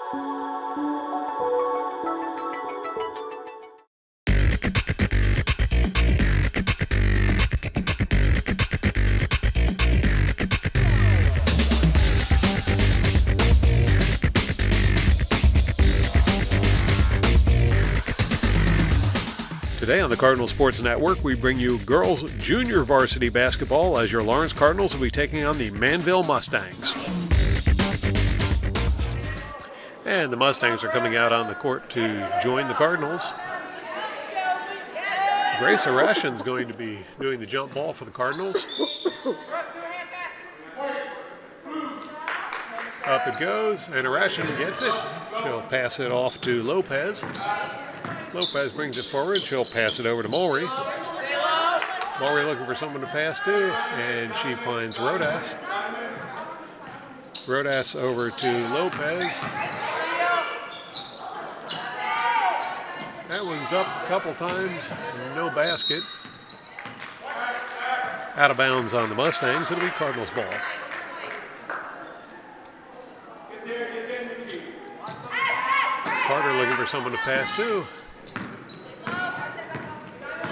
Today on the Cardinal Sports Network, we bring you girls junior varsity basketball as your Lawrence Cardinals will be taking on the Manville Mustangs. And the Mustangs are coming out on the court to join the Cardinals. Grace Arashan's going to be doing the jump ball for the Cardinals. Up it goes, and Arashan gets it. She'll pass it off to Lopez. Lopez brings it forward. She'll pass it over to Mulry. Mulry looking for someone to pass to, and she finds Rodas. Rodas over to Lopez. That one's up a couple times. No basket. Out of bounds on the Mustangs. It'll be Cardinals ball. Carter looking for someone to pass to.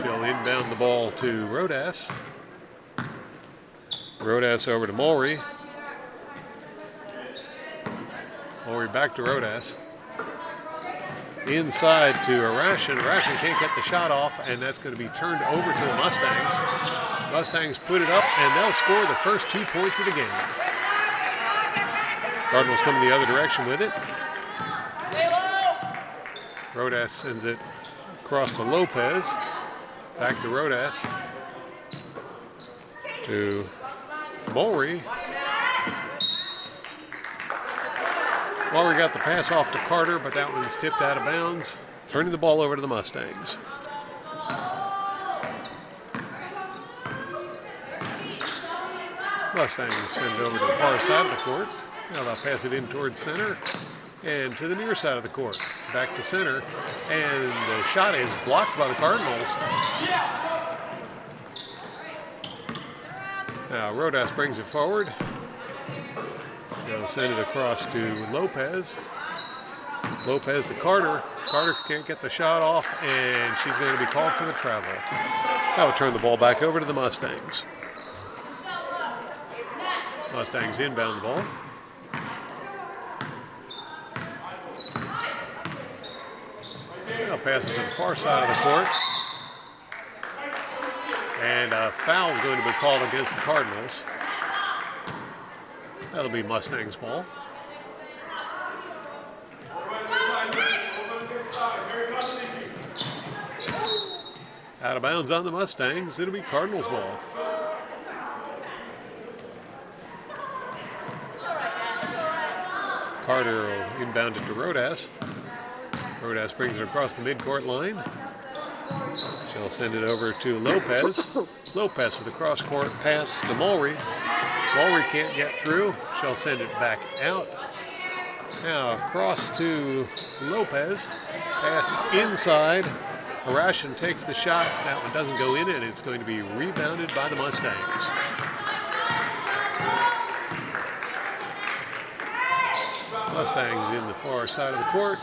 She'll inbound the ball to Rodas. Rodas over to Mulry. Mulry back to Rodas. Inside to Arashan. Arashan can't get the shot off, and that's going to be turned over to the Mustangs. Mustangs put it up, and they'll score the first 2 points of the game. Cardinals come the other direction with it. Rodas sends it across to Lopez. Back to Rodas. To Mulry. Mulry got the pass off to Carter, but that one's tipped out of bounds. Turning the ball over to the Mustangs. Mustangs send it over to the far side of the court. Now they'll pass it in towards center and to the near side of the court. Back to center, and the shot is blocked by the Cardinals. Now Rodas brings it forward. They'll send it across to Lopez. Lopez to Carter. Carter can't get the shot off, and she's going to be called for the travel. That will turn the ball back over to the Mustangs. Mustangs inbound the ball. They'll pass it to the far side of the court. And a foul is going to be called against the Cardinals. That'll be Mustangs ball. Out of bounds on the Mustangs. It'll be Cardinals ball. Carter will inbound it to Rodas. Rodas brings it across the midcourt line. She'll send it over to Lopez. Lopez with a cross-court pass to Mulry. Mulry can't get through. She'll send it back out. Now across to Lopez. Pass inside. Arashan takes the shot. That one doesn't go in, and it's going to be rebounded by the Mustangs. Mustangs in the far side of the court.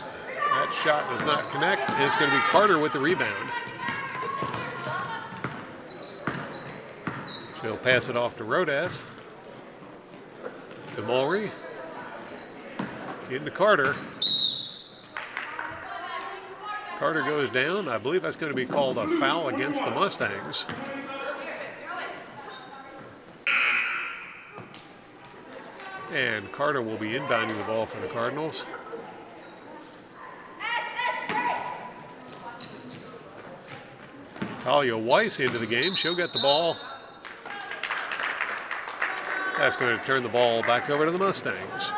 That shot does not connect. It's going to be Carter with the rebound. She'll pass it off to Rodas. To Mulry. Into Carter. Carter goes down. I believe that's going to be called a foul against the Mustangs. And Carter will be inbounding the ball for the Cardinals. Talia Weiss into the game. She'll get the ball. That's going to turn the ball back over to the Mustangs.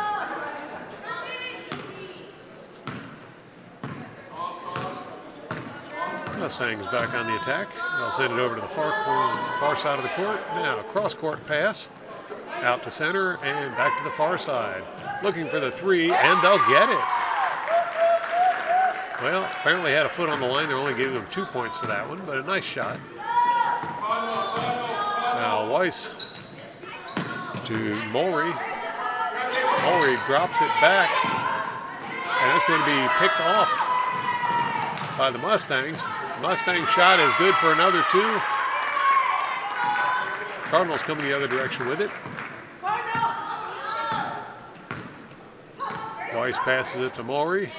Mustangs back on the attack. They'll send it over to the far side of the court. Now a cross-court pass. Out to center and back to the far side. Looking for the three, and they'll get it. Well, apparently had a foot on the line. They're only giving them 2 points for that one, but a nice shot. Now Weiss to Mulry. Mulry drops it back. And that's going to be picked off by the Mustangs. Mustang shot is good for another 2. Cardinals coming the other direction with it. Weiss passes it to Mulry.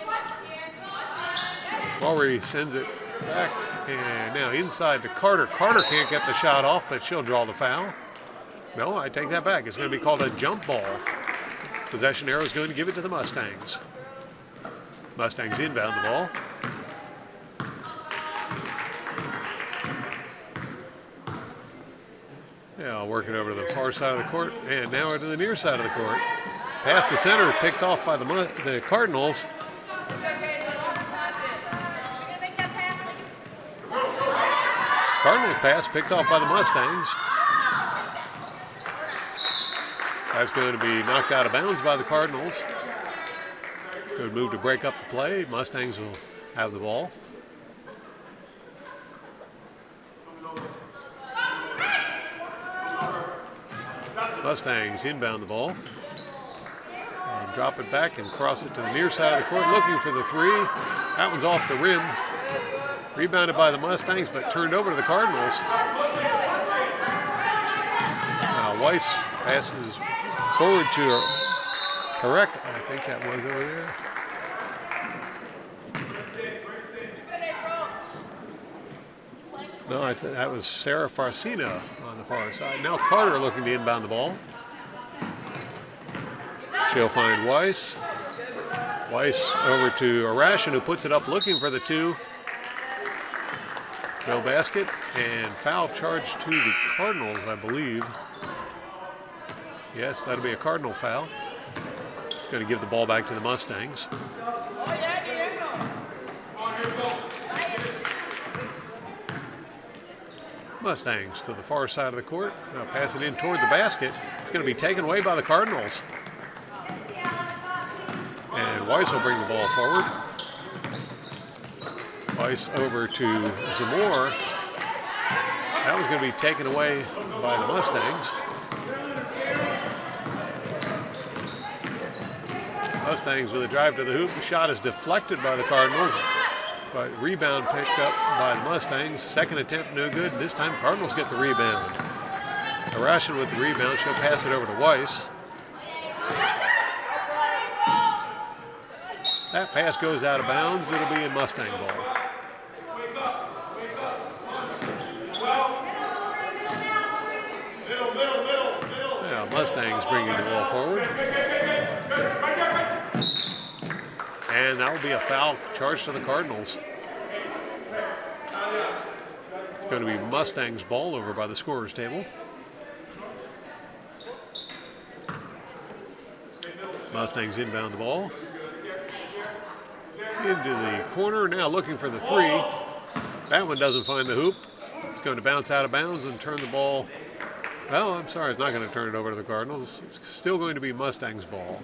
Mulry sends it back, and now inside to Carter. Carter can't get the shot off, but she'll draw the foul. No, I take that back. It's going to be called a jump ball. Possession arrow is going to give it to the Mustangs. Mustangs inbound the ball. Yeah, working over to the far side of the court, and now to the near side of the court. Pass to center is picked off by the Cardinals. Cardinals pass picked off by the Mustangs. That's going to be knocked out of bounds by the Cardinals. Good move to break up the play. Mustangs will have the ball. Mustangs inbound the ball. And drop it back and cross it to the near side of the court, looking for the 3. That one's off the rim. Rebounded by the Mustangs, but turned over to the Cardinals. Now Weiss passes forward to Perek. I think that was over there. No, that was Sarah Farcina on the far side. Now Carter looking to inbound the ball. She'll find Weiss. Weiss over to Arashin, who puts it up looking for the 2. No basket, and foul charge to the Cardinals, I believe. Yes, that'll be a Cardinal foul. It's going to give the ball back to the Mustangs. Mustangs to the far side of the court. Now pass it in toward the basket. It's going to be taken away by the Cardinals. And Weiss will bring the ball forward. Weiss over to Zamora. That was going to be taken away by the Mustangs. Mustangs with a drive to the hoop. The shot is deflected by the Cardinals, but rebound picked up by the Mustangs. Second attempt, no good. This time, Cardinals get the rebound. Arashin with the rebound. She'll pass it over to Weiss. That pass goes out of bounds. It'll be a Mustang ball. Now, Mustangs bringing the ball forward. And that will be a foul charged to the Cardinals. It's going to be Mustangs ball over by the scorer's table. Mustangs inbound the ball. Into the corner, now looking for the 3. That one doesn't find the hoop. It's going to bounce out of bounds and turn the ball. Well, I'm sorry, it's not going to turn it over to the Cardinals. It's still going to be Mustangs ball.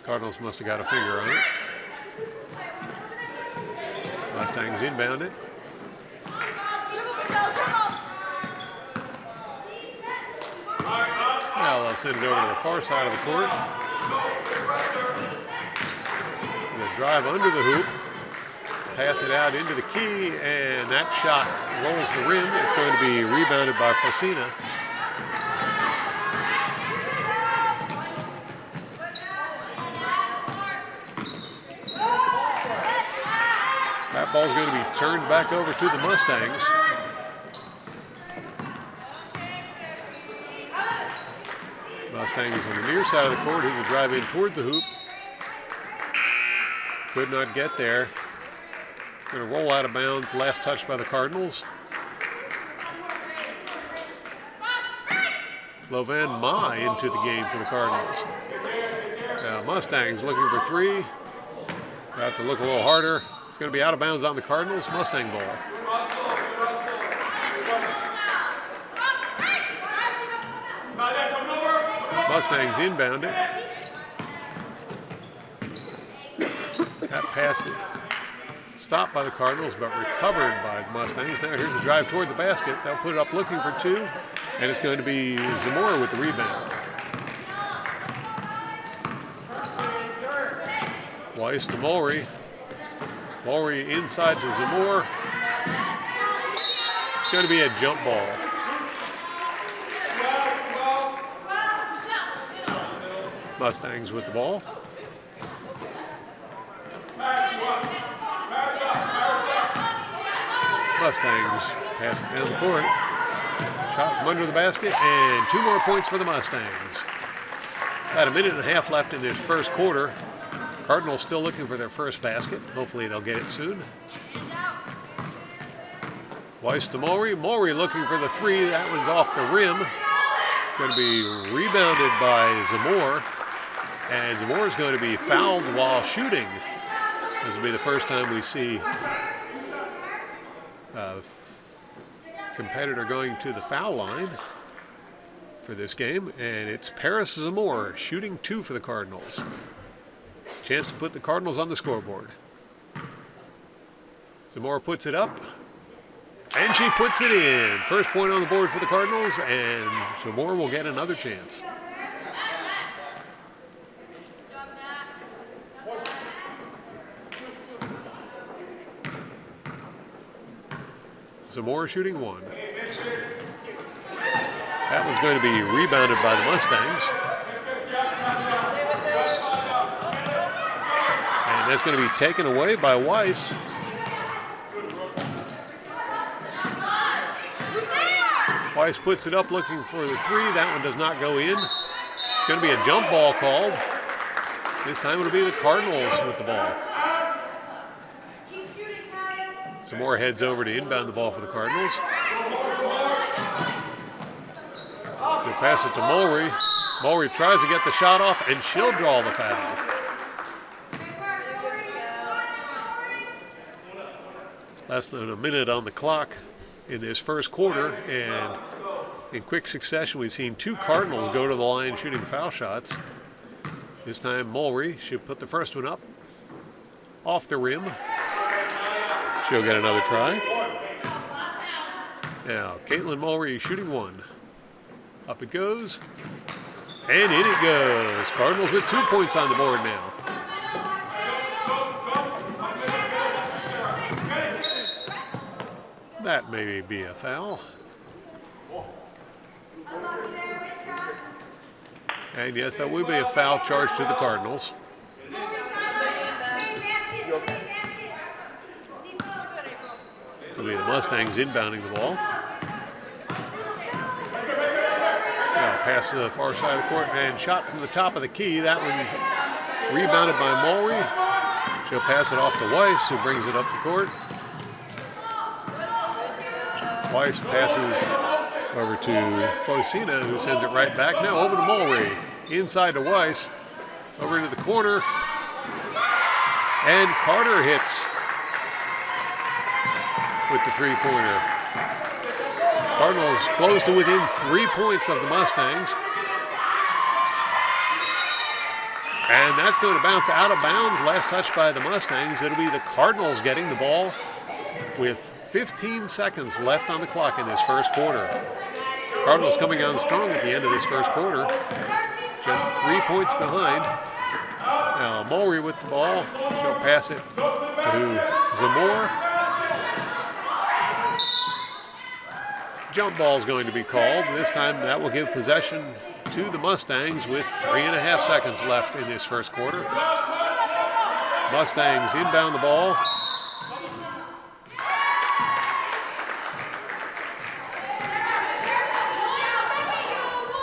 Cardinals must have got a finger on it. Mustangs inbound it. Now they'll send it over to the far side of the court. They'll drive under the hoop, pass it out into the key, and that shot rolls the rim. It's going to be rebounded by Farcina. That ball's going to be turned back over to the Mustangs. Mustangs on the near side of the court. Here's a drive in toward the hoop. Could not get there. Going to roll out of bounds. Last touch by the Cardinals. Lovan Ma into the game for the Cardinals. Now Mustangs looking for 3. Have to look a little harder. It's going to be out of bounds on the Cardinals. Mustang ball. Mustangs inbound it. That pass is stopped by the Cardinals, but recovered by the Mustangs. Now here's a drive toward the basket. They'll put it up looking for 2, and it's going to be Zamora with the rebound. Weiss to Mulry. Mulry inside to Zamore. It's going to be a jump ball. Mustangs with the ball. Mustangs pass it down the court. Shot from under the basket, and 2 more points for the Mustangs. About a minute and a half left in this first quarter. Cardinals still looking for their first basket. Hopefully they'll get it soon. Weiss to Mulry. Mulry looking for the 3. That one's off the rim. Going to be rebounded by Zamore. And Zamore is going to be fouled while shooting. This will be the first time we see a competitor going to the foul line for this game. And it's Paris Zamore shooting 2 for the Cardinals. Chance to put the Cardinals on the scoreboard. Zamore puts it up. And she puts it in. First point on the board for the Cardinals, and Zamore will get another chance. Zamore shooting 1. That one's going to be rebounded by the Mustangs. And that's going to be taken away by Weiss. Weiss puts it up looking for the 3. That one does not go in. It's going to be a jump ball called. This time it'll be the Cardinals with the ball. Zamore heads over to inbound the ball for the Cardinals. He'll pass it to Mulry. Mulry tries to get the shot off, and she'll draw the foul. Less than a minute on the clock in this first quarter, and in quick succession we've seen 2 Cardinals go to the line shooting foul shots. This time Mulry, she'll put the first one up off the rim. She'll get another try. Now Caitlin Mulry shooting 1. Up it goes, and in it goes. Cardinals with 2 points on the board now. That may be a foul. And yes, that would be a foul charge to the Cardinals. It'll be the Mustangs inbounding the ball. Now pass to the far side of the court and shot from the top of the key. That one's rebounded by Mulry. She'll pass it off to Weiss, who brings it up the court. Weiss passes over to Focina, who sends it right back. Now over to Mulry. Inside to Weiss. Over into the corner. And Carter hits with the 3-pointer. Cardinals close to within 3 points of the Mustangs. And that's going to bounce out of bounds. Last touch by the Mustangs. It'll be the Cardinals getting the ball with 15 seconds left on the clock in this first quarter. Cardinals coming on strong at the end of this first quarter. Just 3 points behind. Now Mulry with the ball. She'll pass it to Zamore. Jump ball is going to be called. This time that will give possession to the Mustangs with 3.5 seconds left in this first quarter. Mustangs inbound the ball.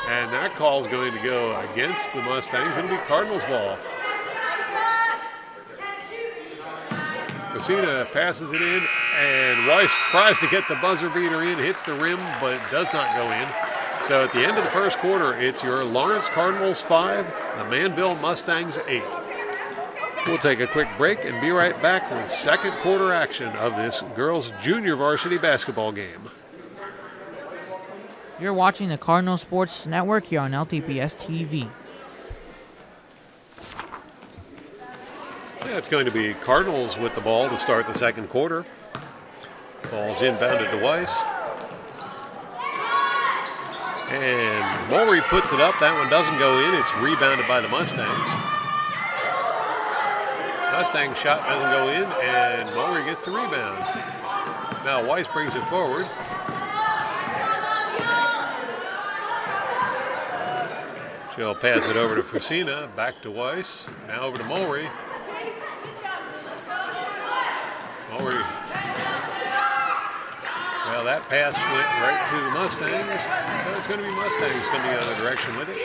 And that call is going to go against the Mustangs. It'll be Cardinals ball. Focina passes it in, and Weiss tries to get the buzzer beater in, hits the rim, but it does not go in. So at the end of the first quarter, it's your Lawrence Cardinals 5, the Manville Mustangs 8. We'll take a quick break and be right back with second quarter action of this girls junior varsity basketball game. You're watching the Cardinal Sports Network here on LTPS TV. Yeah, it's going to be Cardinals with the ball to start the second quarter. Ball's inbounded to Weiss. And Mulry puts it up. That one doesn't go in. It's rebounded by the Mustangs. Mustang shot doesn't go in, and Mulry gets the rebound. Now Weiss brings it forward. She'll pass it over to Fusina, back to Weiss, now over to Mulry. Mulry. Well, that pass went right to the Mustangs, so it's going to be Mustangs coming the other direction with it.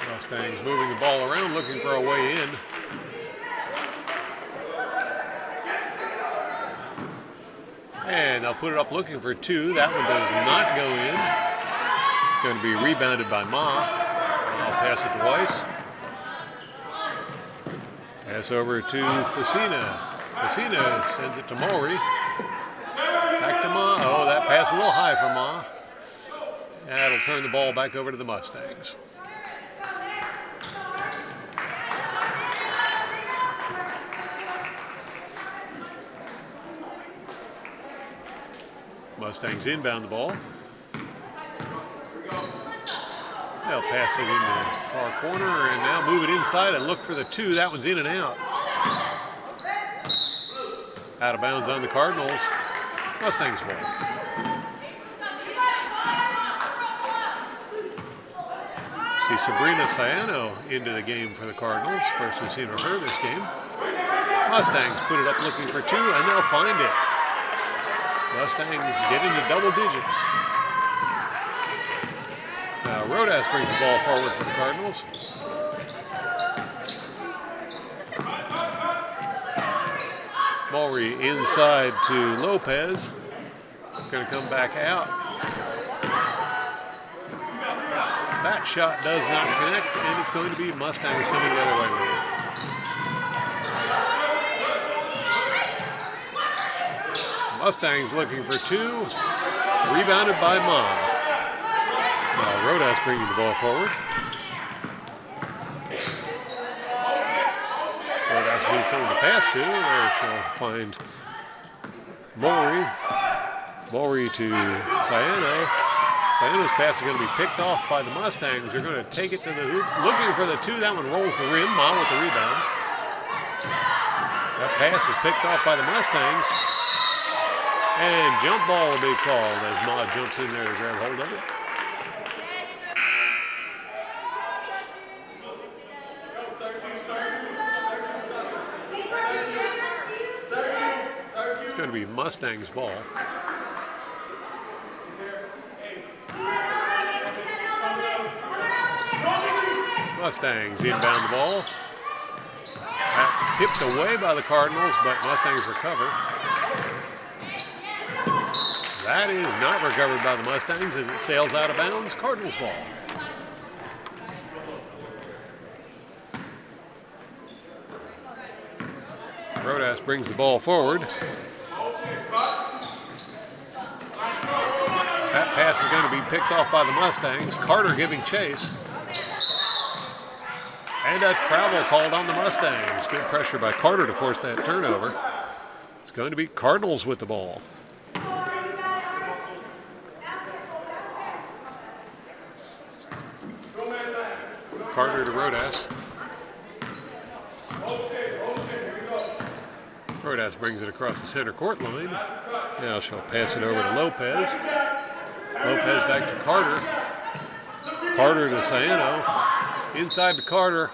Mustangs moving the ball around, looking for a way in. And they'll put it up looking for two. That one does not go in. It's going to be rebounded by Ma. I'll pass it to Weiss. Pass over to Fusina. Fusina sends it to Mulry. Back to Ma. Oh, that pass a little high for Ma. That'll turn the ball back over to the Mustangs. Mustangs inbound the ball. They'll pass it in the far corner and now move it inside and look for the two. That one's in and out. Out of bounds on the Cardinals. Mustangs ball. See Sabrina Ciano into the game for the Cardinals. First we've seen her this game. Mustangs put it up looking for two and they'll find it. Mustangs get into double digits. Now Rodas brings the ball forward for the Cardinals. Mulry inside to Lopez. It's going to come back out. That shot does not connect, and it's going to be Mustangs coming the other way with it. Mustangs looking for two. Rebounded by Ma. Now Rodas bringing the ball forward. Rodas needs someone to pass to. There she'll find Mulry. Mulry to Ciano. Ciano's pass is going to be picked off by the Mustangs. They're going to take it to the hoop. Looking for the two. That one rolls the rim. Ma with the rebound. That pass is picked off by the Mustangs. And jump ball will be called as Ma jumps in there to grab hold of it. It's going to be Mustangs ball. Mustangs inbound the ball. That's tipped away by the Cardinals, but Mustangs recover. That is not recovered by the Mustangs as it sails out of bounds. Cardinals ball. Rodas brings the ball forward. That pass is going to be picked off by the Mustangs. Carter giving chase. And a travel called on the Mustangs. Good pressure by Carter to force that turnover. It's going to be Cardinals with the ball. Carter to Rodas. Rodas brings it across the center court line. Now she'll pass it over to Lopez. Lopez back to Carter. Carter to Ciano. Inside to Carter.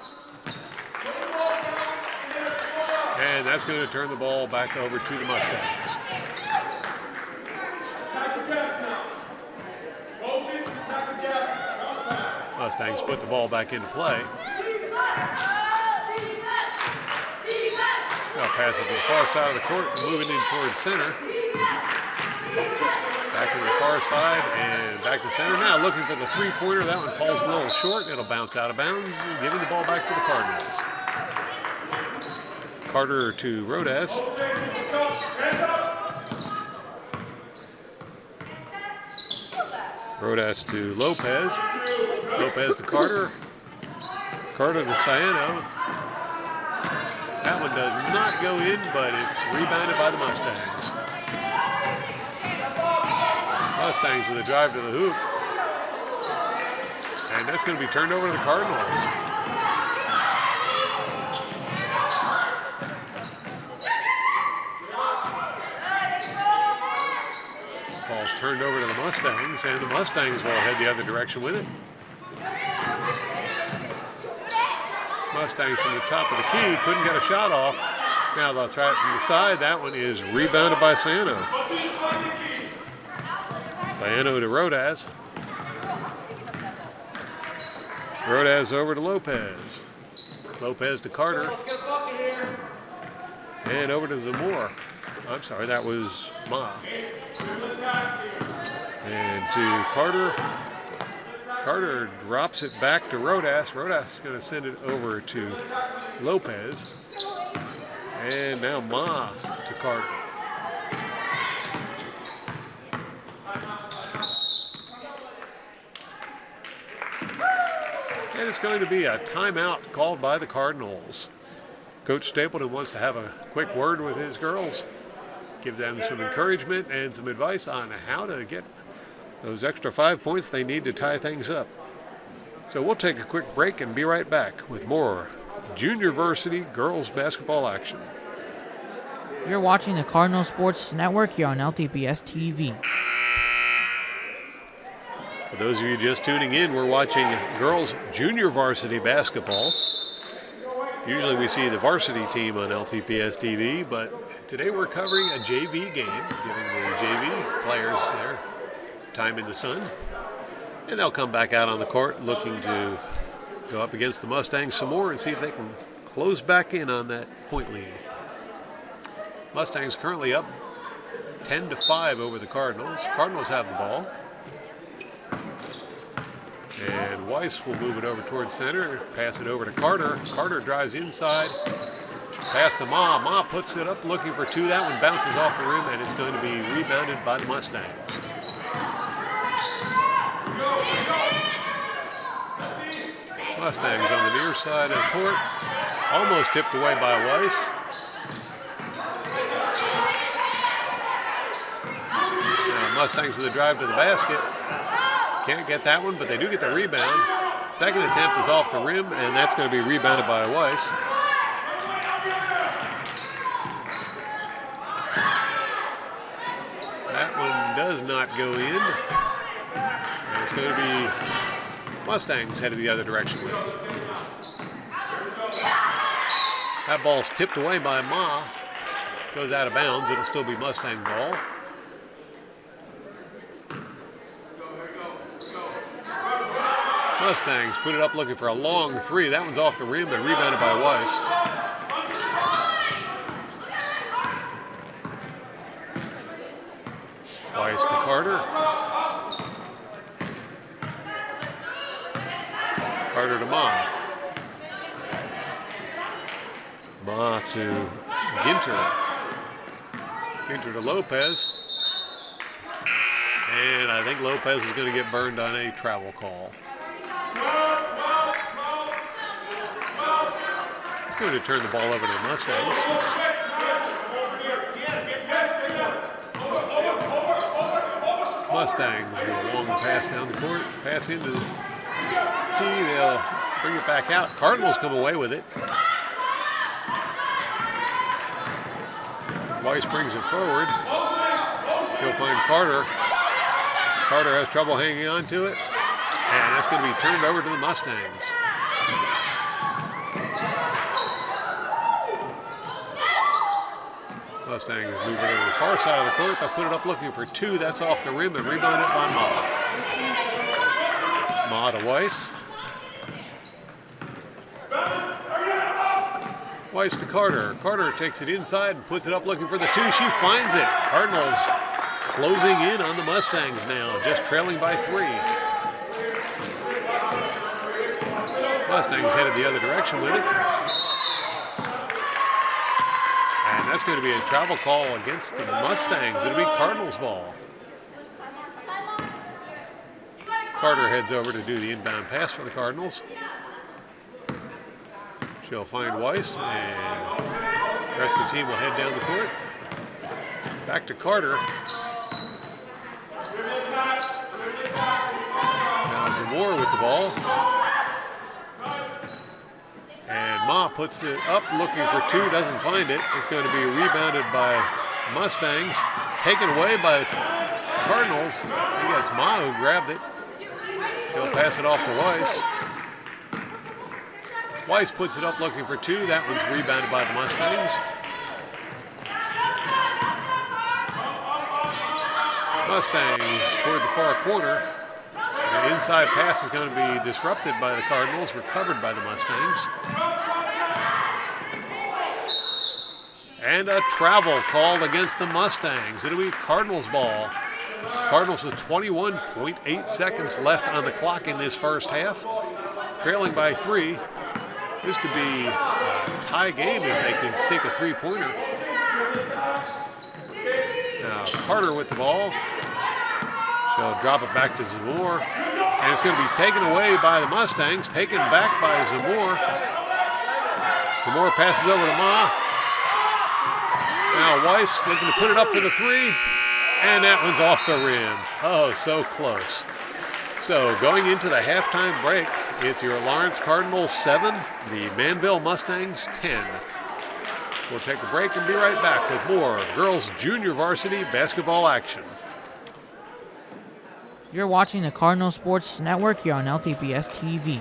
And that's going to turn the ball back over to the Mustangs. Mustangs put the ball back into play. They'll pass it to the far side of the court, moving in towards center. Back to the far side and back to center. Now looking for the three-pointer. That one falls a little short. It'll bounce out of bounds, giving the ball back to the Cardinals. Carter to Rodas. Rodas to Lopez. Lopez to Carter. Carter to Ciano. That one does not go in, but it's rebounded by the Mustangs. Mustangs with a drive to the hoop. And that's going to be turned over to the Cardinals. Ball's turned over to the Mustangs, and the Mustangs will head the other direction with it. Mustangs from the top of the key couldn't get a shot off. Now they'll try it from the side. That one is rebounded by Ciano. Ciano to Rodaz. Rodaz over to Lopez. Lopez to Carter. And over to Zamora. I'm sorry, that was Ma. And to Carter. Carter drops it back to Rodas. Rodas is going to send it over to Lopez. And now Ma to Carter. And it's going to be a timeout called by the Cardinals. Coach Stapleton wants to have a quick word with his girls, give them some encouragement and some advice on how to get those extra 5 points they need to tie things up. So we'll take a quick break and be right back with more junior varsity girls basketball action. You're watching the Cardinal Sports Network here on LTPS TV. For those of you just tuning in, we're watching girls junior varsity basketball. Usually we see the varsity team on LTPS TV, but today we're covering a JV game, giving the JV players their time in the sun. And they'll come back out on the court looking to go up against the Mustangs some more and see if they can close back in on that point lead. Mustangs currently up 10-5 over the Cardinals. Cardinals have the ball. And Weiss will move it over towards center, pass it over to Carter. Carter drives inside, pass to Ma. Ma puts it up looking for two. That one bounces off the rim, and it's going to be rebounded by the Mustangs. Mustangs on the near side of the court, almost tipped away by Weiss. Now Mustangs with a drive to the basket. Can't get that one, but they do get the rebound. Second attempt is off the rim, and that's going to be rebounded by Weiss. That one does not go in. And it's going to be Mustangs headed the other direction with it. That ball's tipped away by Ma. Goes out of bounds. It'll still be Mustang ball. Mustangs put it up looking for a long three. That one's off the rim and rebounded by Weiss. Weiss to Carter. Carter to Ma. Ma to Ginter. Ginter to Lopez. And I think Lopez is going to get burned on a travel call. It's going to turn the ball over to the Mustangs. Mustangs with a long pass down the court. Pass into the key. They'll bring it back out. Cardinals come away with it. Weiss brings it forward. She'll find Carter. Carter has trouble hanging on to it. And that's going to be turned over to the Mustangs. Mustangs move it over the far side of the court. They'll put it up looking for two. That's off the rim and rebounded by Ma. Ma to Weiss. Weiss to Carter. Carter takes it inside and puts it up looking for the two. She finds it. Cardinals closing in on the Mustangs now, just trailing by 3. Mustangs headed the other direction with it. And that's going to be a travel call against the Mustangs. It'll be Cardinals ball. Carter heads over to do the inbound pass for the Cardinals. She'll find Weiss, and the rest of the team will head down the court. Back to Carter. Now Zamora with the ball. And Ma puts it up, looking for two, doesn't find it. It's going to be rebounded by Mustangs, taken away by Cardinals. I think that's Ma who grabbed it. She'll pass it off to Weiss. Weiss puts it up, looking for two. That one's rebounded by the Mustangs. Mustangs toward the far corner. The inside pass is going to be disrupted by the Cardinals, recovered by the Mustangs. And a travel called against the Mustangs. It'll be Cardinals ball. Cardinals with 21.8 seconds left on the clock in this first half. Trailing by 3. This could be a tie game if they can sink a three-pointer. Now Carter with the ball. She'll drop it back to Zamora. And it's going to be taken away by the Mustangs, taken back by Zamora. Zamora passes over to Ma. Now Weiss looking to put it up for the three. And that one's off the rim. Oh, so close. So going into the halftime break, it's your Lawrence Cardinals 7, the Manville Mustangs 10. We'll take a break and be right back with more girls junior varsity basketball action. You're watching the Cardinal Sports Network here on LTPS TV.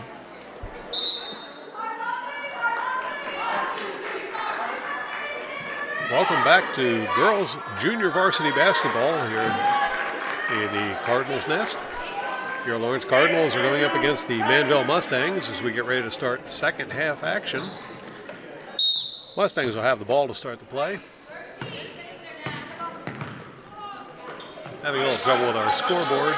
Welcome back to girls junior varsity basketball here in the Cardinals Nest. Your Lawrence Cardinals are going up against the Manville Mustangs as we get ready to start second half action. Mustangs will have the ball to start the play. Having a little trouble with our scoreboard.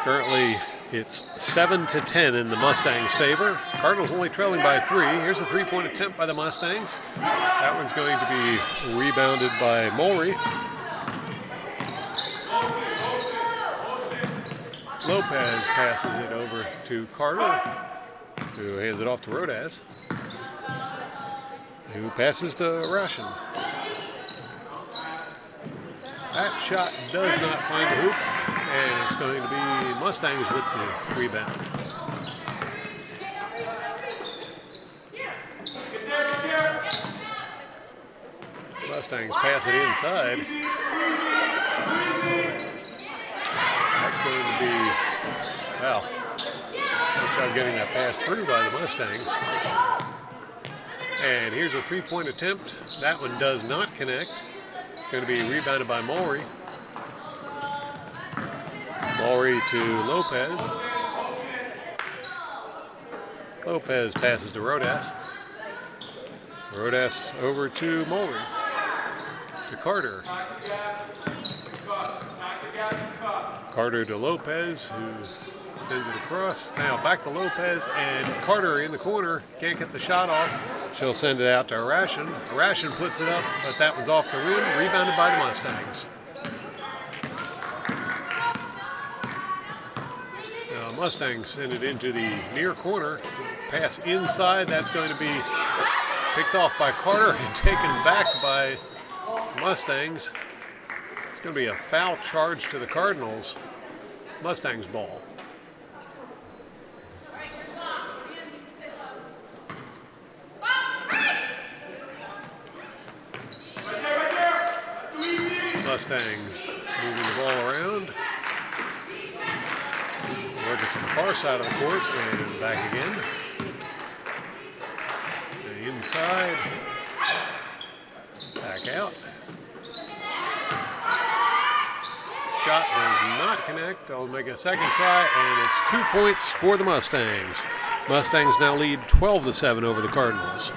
Currently, it's 7-10 in the Mustangs' favor. Cardinals only trailing by 3. Here's a three-point attempt by the Mustangs. That one's going to be rebounded by Mulry. Lopez passes it over to Carter, who hands it off to Rodas, who passes to Ration. That shot does not find the hoop, and it's going to be Mustangs with the rebound. Mustangs pass it inside. That's going to be, well, nice job getting that pass through by the Mustangs. And here's a three-point attempt. That one does not connect. It's going to be rebounded by Mulry. Mulry to Lopez. Lopez passes to Rodas. Rodas over to Mulry. To Carter. Carter to Lopez, who sends it across. Now back to Lopez, and Carter in the corner. Can't get the shot off. She'll send it out to Ration. Ration puts it up, but that one's off the rim. Rebounded by the Mustangs. Now Mustangs send it into the near corner. Pass inside. That's going to be picked off by Carter and taken back by Mustangs. It's going to be a foul charge to the Cardinals. Mustangs ball. Mustangs moving the ball around. Work it to the far side of the court and back again. The inside. Back out. Shot does not connect. They'll make a second try, and it's 2 points for the Mustangs. Mustangs now lead 12-7 over the Cardinals.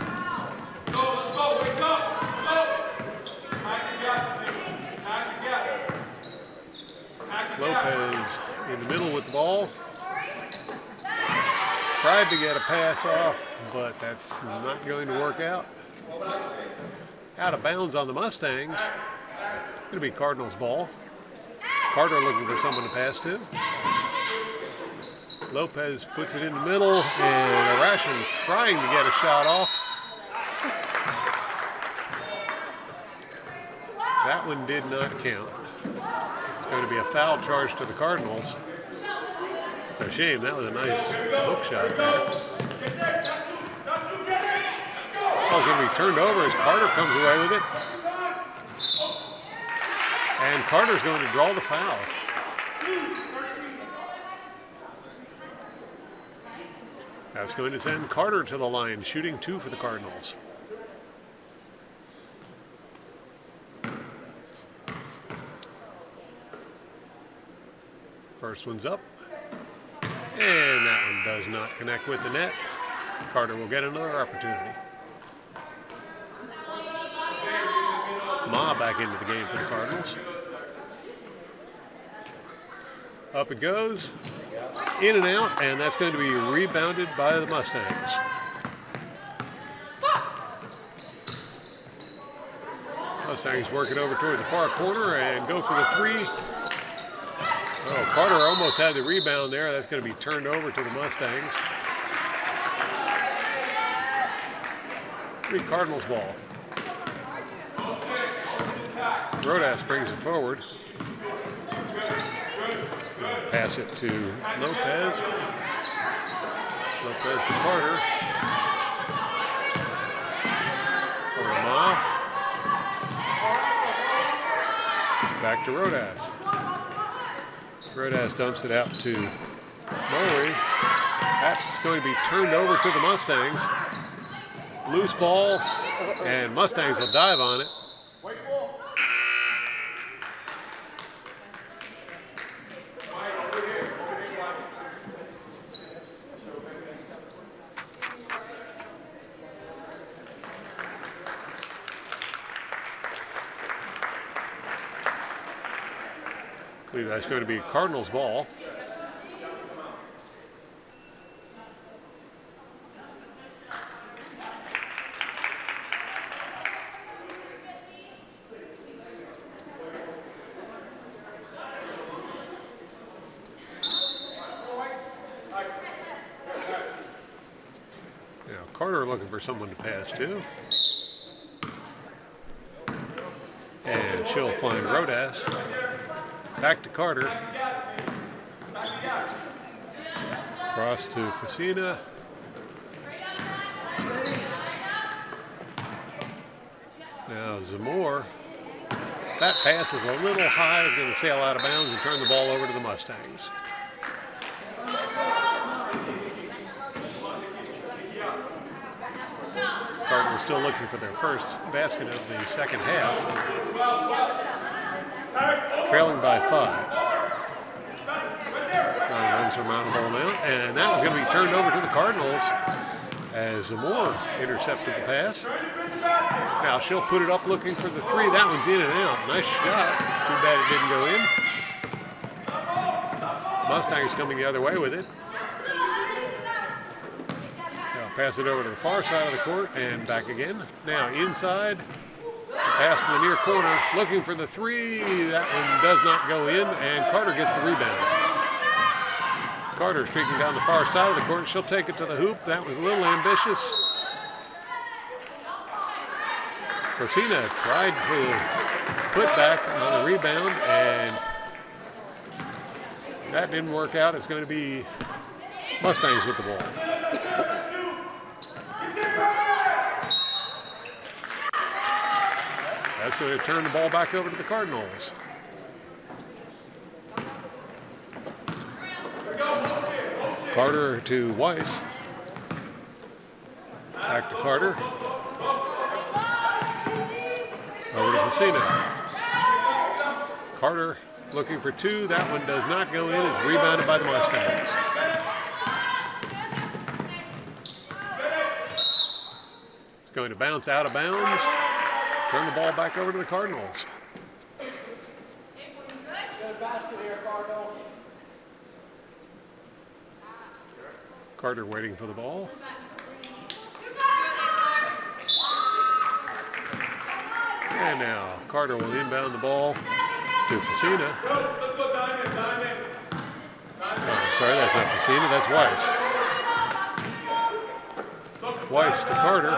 Lopez in the middle with the ball. Tried to get a pass off, but that's not going to work out. Out of bounds on the Mustangs. It's going to be Cardinals ball. Carter looking for someone to pass to. Lopez puts it in the middle, and Ration trying to get a shot off. That one did not count. It's going to be a foul charge to the Cardinals. It's a shame. That was a nice hook shot there. Ball's going to be turned over as Carter comes away with it. And Carter's going to draw the foul. That's going to send Carter to the line, shooting 2 for the Cardinals. First one's up. And that one does not connect with the net. Carter will get another opportunity. Ma back into the game for the Cardinals. Up it goes. In and out, and that's going to be rebounded by the Mustangs. Mustangs work it over towards the far corner and go for the 3. Oh, Carter almost had the rebound there. That's going to be turned over to the Mustangs. Cardinals ball. Rodas brings it forward. Pass it to Lopez. Lopez to Carter. Ma. Back to Rodas. Rodas dumps it out to Murray. That's going to be turned over to the Mustangs. Loose ball, and Mustangs will dive on it. I believe that's going to be Cardinals ball. Now Carter looking for someone to pass to. And she'll find Rodas. Back to Carter. Cross to Facina. Now Zamora. That pass is a little high. Is going to sail out of bounds and turn the ball over to the Mustangs. Cardinals still looking for their first basket of the second half. Trailing by 5. Not an unsurmountable amount. And that was going to be turned over to the Cardinals as Zamora intercepted the pass. Now she'll put it up looking for the 3. That one's in and out. Nice shot. Too bad it didn't go in. Mustangs coming the other way with it. Now pass it over to the far side of the court and back again. Now inside. Pass to the near corner, looking for the 3. That one does not go in, and Carter gets the rebound. Carter streaking down the far side of the court. She'll take it to the hoop. That was a little ambitious. Frosina tried to put back on the rebound, and that didn't work out. It's going to be Mustangs with the ball. That's going to turn the ball back over to the Cardinals. Carter to Weiss. Back to Carter. Over to Facina. Carter looking for 2. That one does not go in. It's rebounded by the Mustangs. It's going to bounce out of bounds. Turn the ball back over to the Cardinals. Carter waiting for the ball. And now Carter will inbound the ball to Facina. Oh, I'm sorry, that's not Facina, that's Weiss. Weiss to Carter.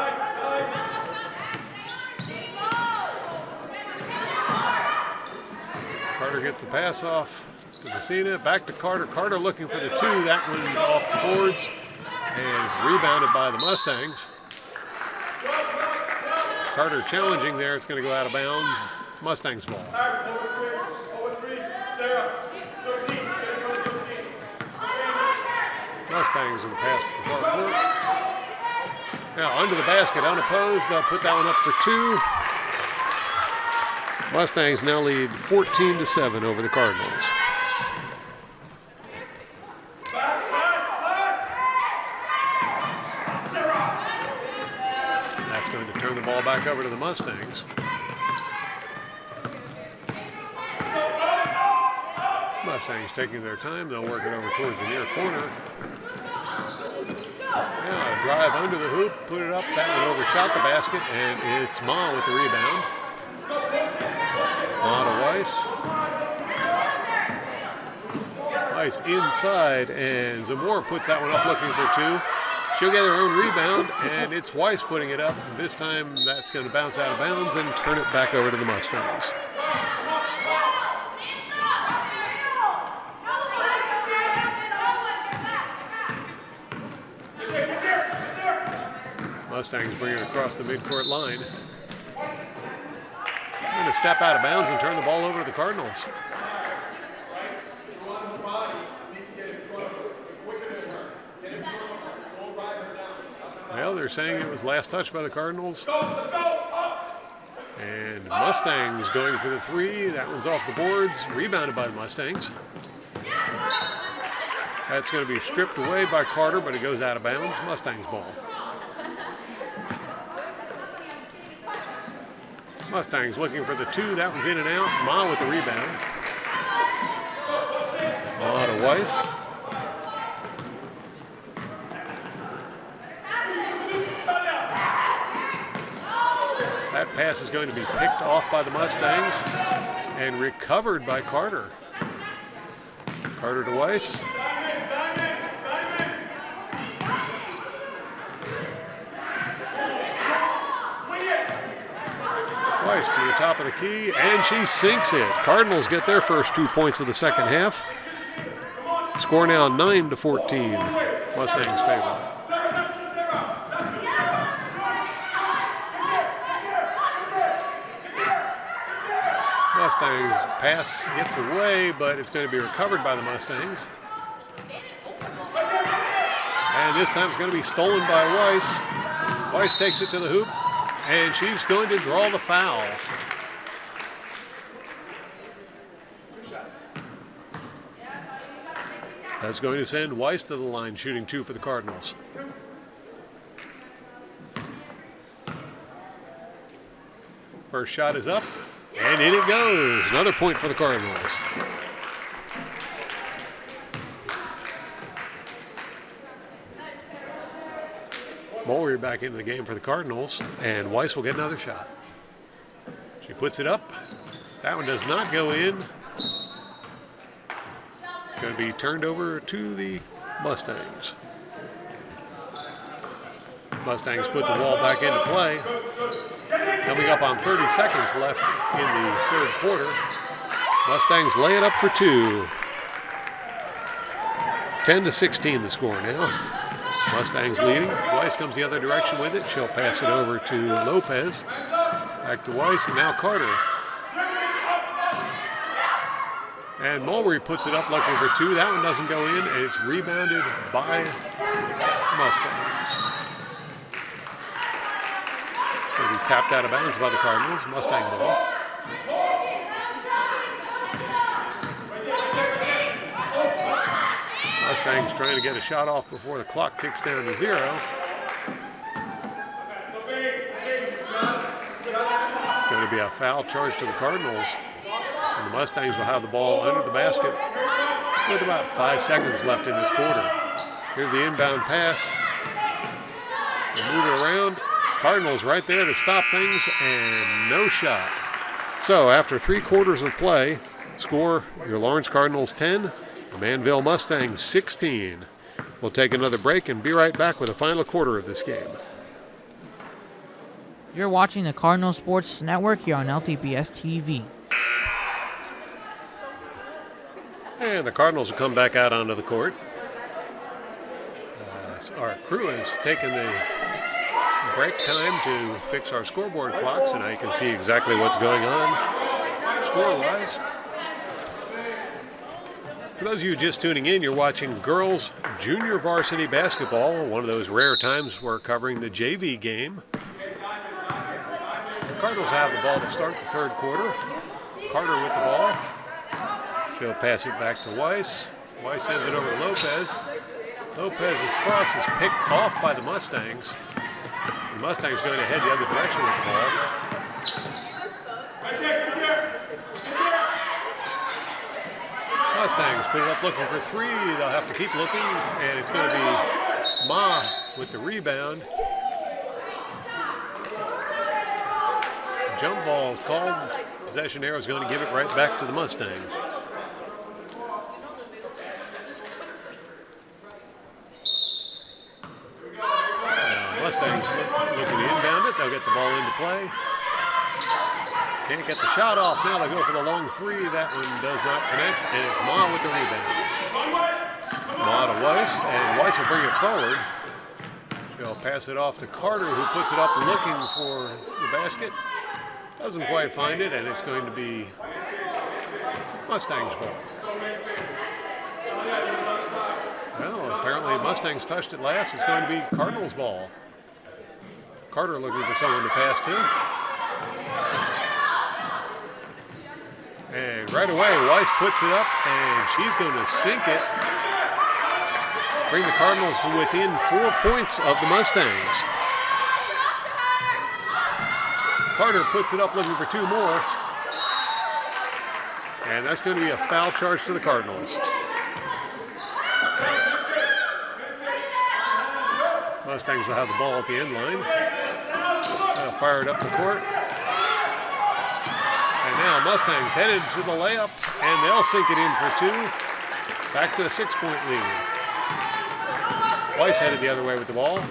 Carter gets the pass off to Messina, back to Carter. Carter looking for the 2. That one's off the boards and is rebounded by the Mustangs. Carter challenging there. It's going to go out of bounds. Mustangs ball. Mustangs with the pass to the far court. Now under the basket, unopposed. They'll put that one up for 2. Mustangs now lead 14-7 over the Cardinals. That's going to turn the ball back over to the Mustangs. Mustangs taking their time. They'll work it over towards the near corner. Now a drive under the hoop, put it up. That one overshot the basket, and it's Ma with the rebound. Ma to Weiss. Weiss inside, and Zamora puts that one up looking for 2. She'll get her own rebound, and it's Weiss putting it up. This time that's going to bounce out of bounds and turn it back over to the Mustangs. Mustangs bring it across the midcourt line. They're going to step out of bounds and turn the ball over to the Cardinals. Well, they're saying it was last touch by the Cardinals. And Mustangs going for the 3. That one's off the boards, rebounded by the Mustangs. That's going to be stripped away by Carter, but it goes out of bounds. Mustangs ball. Mustangs looking for the 2. That one's in and out. Ma with the rebound. Ma to Weiss. That pass is going to be picked off by the Mustangs and recovered by Carter. Carter to Weiss. Weiss from the top of the key, and she sinks it. Cardinals get their first 2 points of the second half. Score now 9-14. Mustangs favor. Mustangs pass gets away, but it's going to be recovered by the Mustangs. And this time it's going to be stolen by Weiss. Weiss takes it to the hoop, and she's going to draw the foul. That's going to send Weiss to the line, shooting 2 for the Cardinals. First shot is up, and in it goes. Another point for the Cardinals. Mulry back into the game for the Cardinals, and Weiss will get another shot. She puts it up. That one does not go in. It's going to be turned over to the Mustangs. Mustangs put the ball back into play. Coming up on 30 seconds left in the third quarter. Mustangs lay it up for 2. 10-16 the score now. Mustangs leading. Weiss comes the other direction with it. She'll pass it over to Lopez. Back to Weiss, and now Carter. And Mulry puts it up looking for 2. That one doesn't go in, and it's rebounded by Mustangs. It'll be tapped out of bounds by the Cardinals. Mustang ball. Mustangs trying to get a shot off before the clock kicks down to 0. It's going to be a foul charge to the Cardinals. And the Mustangs will have the ball under the basket with about 5 seconds left in this quarter. Here's the inbound pass. They move it around. Cardinals right there to stop things, and no shot. So after 3 quarters of play, score your Lawrence Cardinals 10, the Manville Mustangs 16. We'll take another break and be right back with the final quarter of this game. You're watching the Cardinal Sports Network here on LTBS TV. And the Cardinals will come back out onto the court. Our crew has taken the break time to fix our scoreboard clock, so now you can see exactly what's going on score-wise. For those of you just tuning in, you're watching girls junior varsity basketball, one of those rare times we're covering the JV game. The Cardinals have the ball to start the third quarter. Carter with the ball. She'll pass it back to Weiss. Weiss sends it over to Lopez. Lopez's cross is picked off by the Mustangs. The Mustangs going to head the other direction with the ball. Mustangs put it up looking for three. They'll have to keep looking, and it's going to be Ma with the rebound. Jump ball is called. Possession arrow is going to give it right back to the Mustangs. Mustangs looking to inbound it. They'll get the ball into play. Can't get the shot off. Now they go for the long three. That one does not connect, and it's Ma with the rebound. Ma to Weiss, and Weiss will bring it forward. She'll pass it off to Carter, who puts it up looking for the basket. Doesn't quite find it, and it's going to be Mustangs' ball. Well, apparently Mustangs touched it last. It's going to be Cardinals' ball. Carter looking for someone to pass to. And right away, Weiss puts it up, and she's going to sink it. Bring the Cardinals to within 4 points of the Mustangs. Carter puts it up looking for two more. And that's going to be a foul charge to the Cardinals. Mustangs will have the ball at the end line. They'll fire it up the court. And now Mustangs headed to the layup, and they'll sink it in for two. Back to a 6-point lead. Weiss headed the other way with the ball.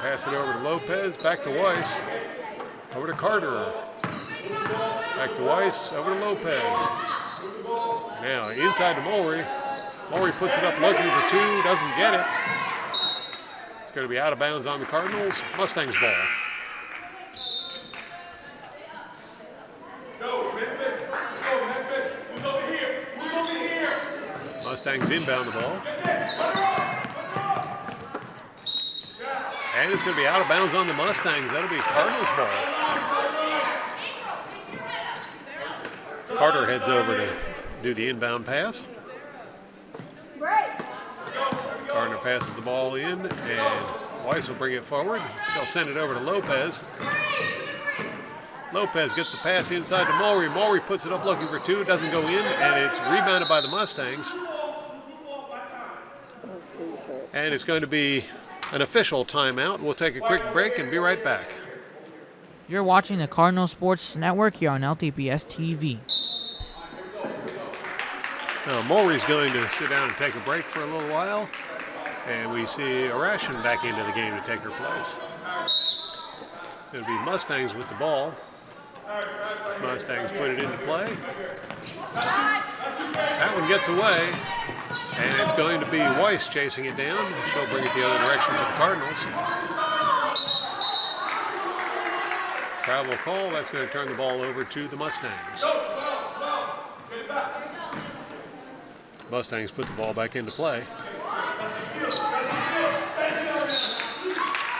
Pass it over to Lopez, back to Weiss. Over to Carter. Back to Weiss, over to Lopez. Now inside to Mulry. Mulry puts it up looking for two, doesn't get it. It's going to be out of bounds on the Cardinals. Mustangs ball. Mustangs inbound the ball. And it's going to be out of bounds on the Mustangs. That'll be Cardinals ball. Carter heads over to do the inbound pass. Gardner passes the ball in, and Weiss will bring it forward. She'll send it over to Lopez. Lopez gets the pass inside to Mulry. Mulry puts it up looking for two. Doesn't go in, and it's rebounded by the Mustangs. And it's going to be an official timeout. We'll take a quick break and be right back. You're watching the Cardinal Sports Network here on LTPS TV. Now, Mulry's going to sit down and take a break for a little while. And we see Arashan back into the game to take her place. It'll be Mustangs with the ball. Mustangs put it into play. That one gets away. And it's going to be Weiss chasing it down. She'll bring it the other direction for the Cardinals. Travel call. That's going to turn the ball over to the Mustangs. Mustangs put the ball back into play.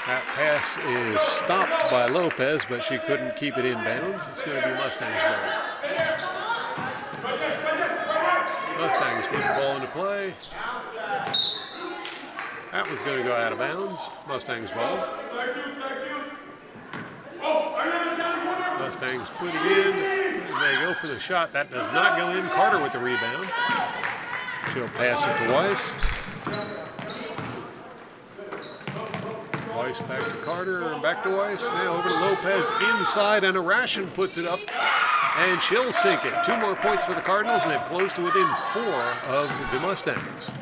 That pass is stopped by Lopez, but she couldn't keep it in bounds. It's going to be Mustangs' ball. Mustangs put the ball into play. That one's going to go out of bounds. Mustangs ball. Mustangs put it in. They go for the shot. That does not go in. Carter with the rebound. She'll pass it to Weiss. Weiss back to Carter and back to Weiss. Now over to Lopez inside, and Arashan puts it up, and she'll sink it. 2 more points for the Cardinals, and they've closed to within 4 of the Mustangs.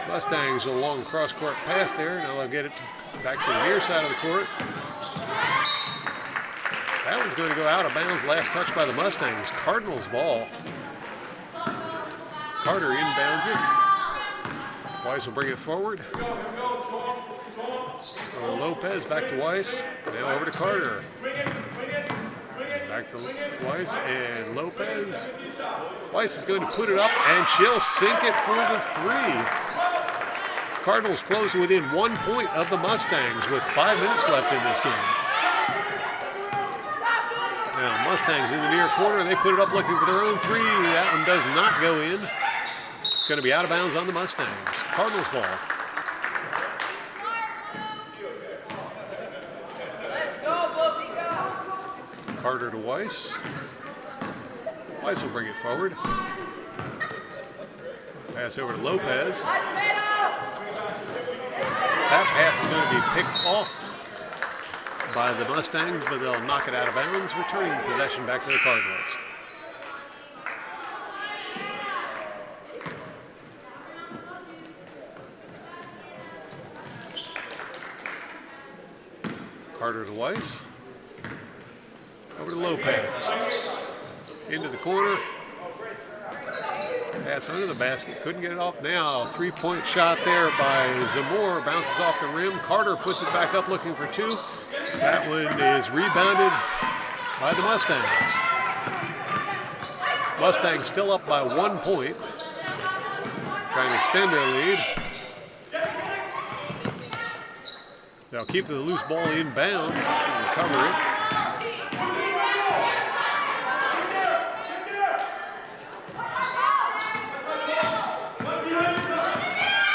Mustangs a long cross-court pass there. Now they'll get it back to the near side of the court. That was going to go out of bounds. Last touch by the Mustangs. Cardinals ball. Carter inbounds it. Weiss will bring it forward. Lopez back to Weiss. Now over to Carter. Back to Weiss and Lopez. Weiss is going to put it up, and she'll sink it for the three. Cardinals close within 1 point of the Mustangs with 5 minutes left in this game. Now Mustangs in the near corner. They put it up looking for their own three. That one does not go in. It's going to be out of bounds on the Mustangs. Cardinals ball. Carter to Weiss. Weiss will bring it forward. Pass over to Lopez. That pass is going to be picked off by the Mustangs, but they'll knock it out of bounds, returning possession back to the Cardinals. Carter to Weiss. Over to Lopez. Into the corner. Pass under the basket. Couldn't get it off. Now, 3-point shot there by Zamora. Bounces off the rim. Carter puts it back up looking for two. That one is rebounded by the Mustangs. Mustangs still up by 1 point. Trying to extend their lead. They'll keep the loose ball in bounds and recover it.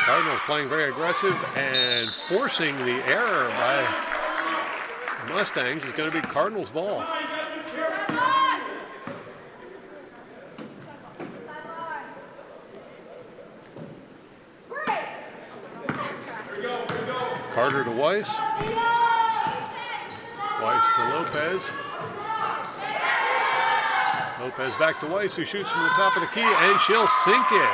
Cardinals playing very aggressive and forcing the error by the Mustangs. Is going to be Cardinals ball. Carter to Weiss. Weiss to Lopez. Lopez back to Weiss, who shoots from the top of the key, and she'll sink it.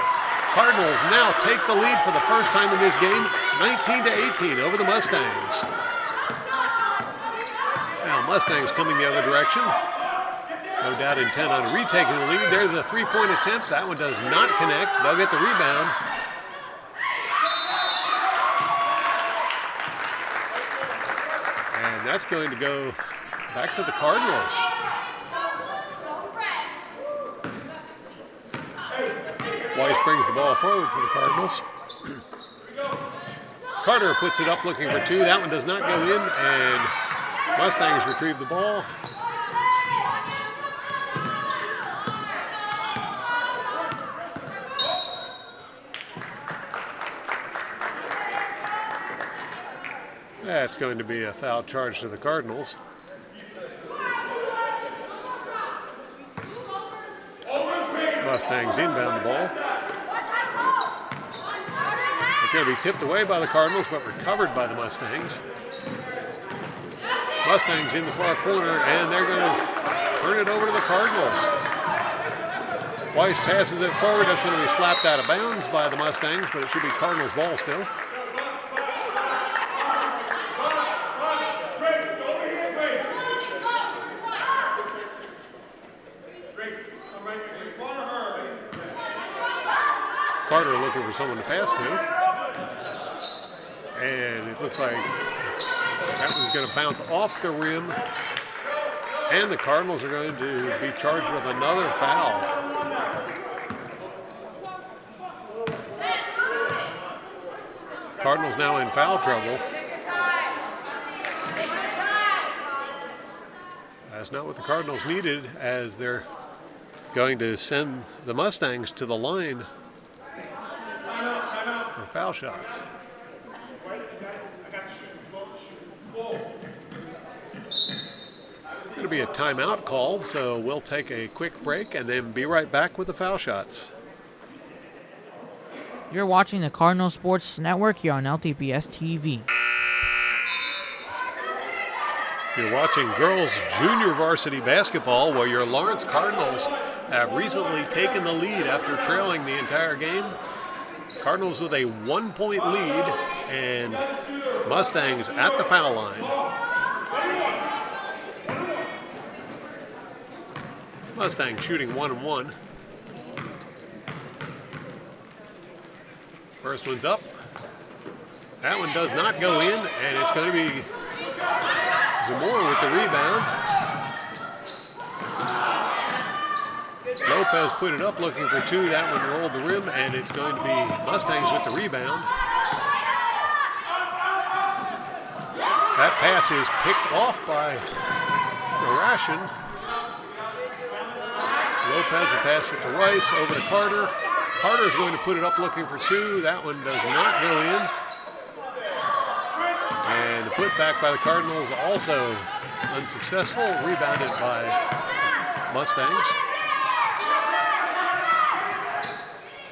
Cardinals now take the lead for the first time in this game, 19-18 over the Mustangs. Now Mustangs coming the other direction. No doubt intent on retaking the lead. There's a three-point attempt. That one does not connect. They'll get the rebound. And that's going to go back to the Cardinals. Weiss brings the ball forward for the Cardinals. Carter puts it up looking for two. That one does not go in, and Mustangs retrieve the ball. That's going to be a foul charge to the Cardinals. Mustangs inbound the ball. It's going to be tipped away by the Cardinals, but recovered by the Mustangs. Mustangs in the far corner, and they're going to turn it over to the Cardinals. Weiss passes it forward. That's going to be slapped out of bounds by the Mustangs, but it should be Cardinals ball still. Carter looking for someone to pass to. And it looks like that one's going to bounce off the rim. And the Cardinals are going to be charged with another foul. Cardinals now in foul trouble. That's not what the Cardinals needed, as they're going to send the Mustangs to the line for foul shots. Going to be a timeout called, so we'll take a quick break and then be right back with the foul shots. You're watching the Cardinal Sports Network here on LTPS TV. You're watching girls junior varsity basketball, where your Lawrence Cardinals have recently taken the lead after trailing the entire game. Cardinals with a 1-point lead, and Mustangs at the foul line. Mustangs shooting 1-1. First one's up. That one does not go in, and it's going to be Zamora with the rebound. Lopez put it up looking for two. That one rolled the rim, and it's going to be Mustangs with the rebound. That pass is picked off by Ration. Lopez will pass it to Weiss, over to Carter. Carter is going to put it up looking for two. That one does not go in. And the putback by the Cardinals also unsuccessful, rebounded by Mustangs.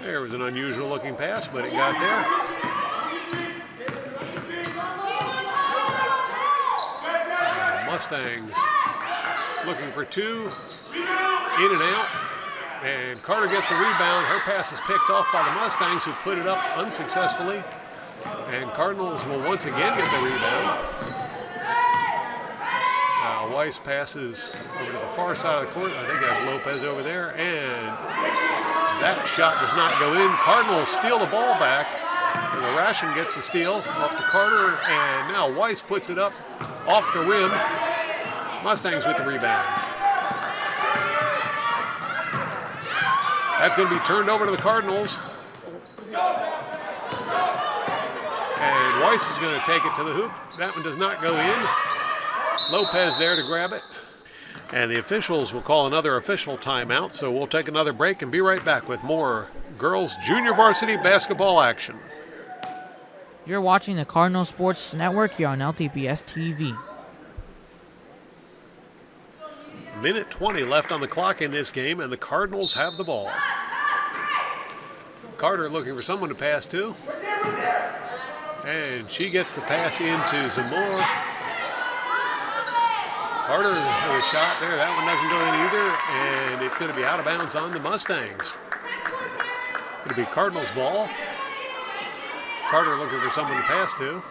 There was an unusual looking pass, but it got there. And Mustangs looking for two, in and out. And Carter gets the rebound. Her pass is picked off by the Mustangs, who put it up unsuccessfully. And Cardinals will once again get the rebound. Weiss passes over to the far side of the court. I think that's Lopez over there. And that shot does not go in. Cardinals steal the ball back. And the Ration gets the steal off to Carter. And now Weiss puts it up off the rim. Mustangs with the rebound. That's going to be turned over to the Cardinals. And Weiss is going to take it to the hoop. That one does not go in. Lopez there to grab it. And the officials will call another official timeout, so we'll take another break and be right back with more girls junior varsity basketball action. You're watching the Cardinal Sports Network here on LTPS TV. Minute 20 left on the clock in this game, and the Cardinals have the ball. Carter looking for someone to pass to. And she gets the pass into Zamora. Carter with a shot there. That one doesn't go in either, and it's going to be out of bounds on the Mustangs. It'll be Cardinals ball. Carter looking for someone to pass to.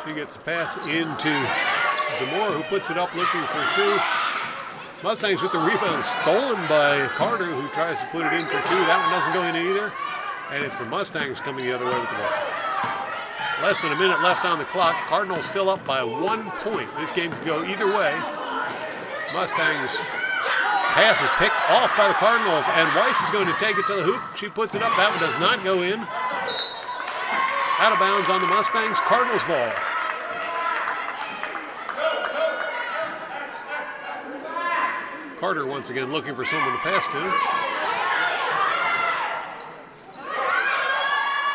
She gets a pass into Zamora, who puts it up looking for two. Mustangs with the rebound, stolen by Carter, who tries to put it in for two. That one doesn't go in either. And it's the Mustangs coming the other way with the ball. Less than a minute left on the clock. Cardinals still up by 1 point. This game could go either way. Mustangs pass is picked off by the Cardinals, and Weiss is going to take it to the hoop. She puts it up. That one does not go in. Out of bounds on the Mustangs. Cardinals ball. Carter once again looking for someone to pass to.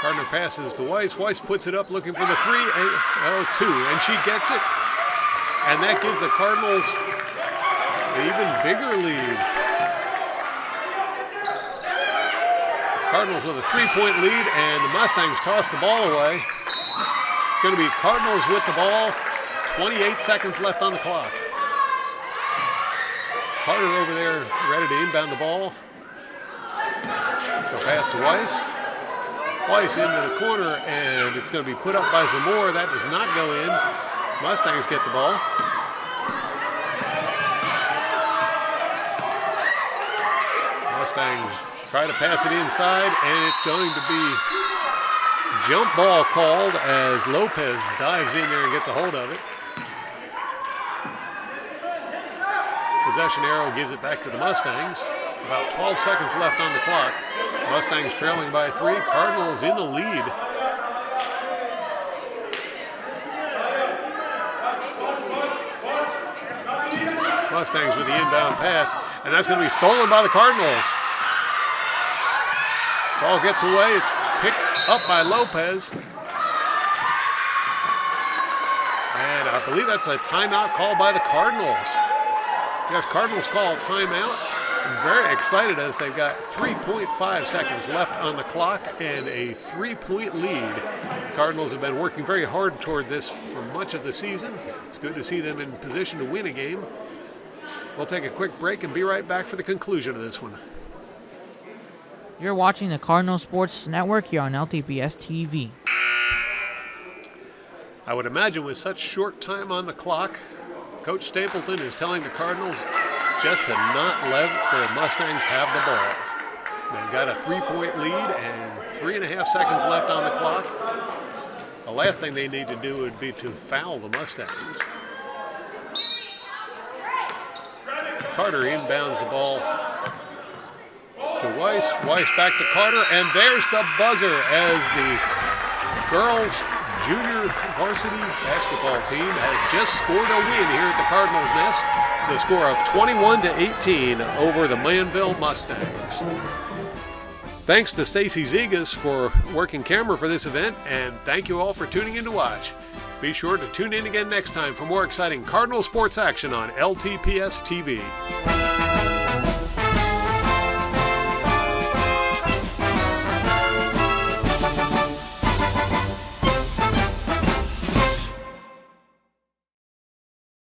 Gardner passes to Weiss. Weiss puts it up looking for the three. Two, and she gets it. And that gives the Cardinals an even bigger lead. Cardinals with a 3-point lead, and the Mustangs toss the ball away. It's going to be Cardinals with the ball. 28 seconds left on the clock. Carter over there ready to inbound the ball. She'll pass to Weiss. Weiss into the corner, and it's going to be put up by Zamora. That does not go in. Mustangs get the ball. Mustangs try to pass it inside, and it's going to be jump ball called as Lopez dives in there and gets a hold of it. Possession arrow gives it back to the Mustangs. About 12 seconds left on the clock. Mustangs trailing by 3. Cardinals in the lead. Mustangs with the inbound pass, and that's going to be stolen by the Cardinals. Ball gets away. It's picked up by Lopez. And I believe that's a timeout called by the Cardinals. Yes, Cardinals call timeout. Very excited as they've got 3.5 seconds left on the clock and a 3-point lead. The Cardinals have been working very hard toward this for much of the season. It's good to see them in position to win a game. We'll take a quick break and be right back for the conclusion of this one. You're watching the Cardinal Sports Network here on LTPS TV. I would imagine with such short time on the clock, Coach Stapleton is telling the Cardinals just to not let the Mustangs have the ball. They've got a 3-point lead and 3.5 seconds left on the clock. The last thing they need to do would be to foul the Mustangs. Carter inbounds the ball to Weiss. Weiss back to Carter, and there's the buzzer as the girls' junior varsity basketball team has just scored a win here at the Cardinals' Nest. The score of 21-18 over the Manville Mustangs. Thanks to Stacy Zegas for working camera for this event, and thank you all for tuning in to watch. Be sure to tune in again next time for more exciting Cardinal sports action on LTPS TV.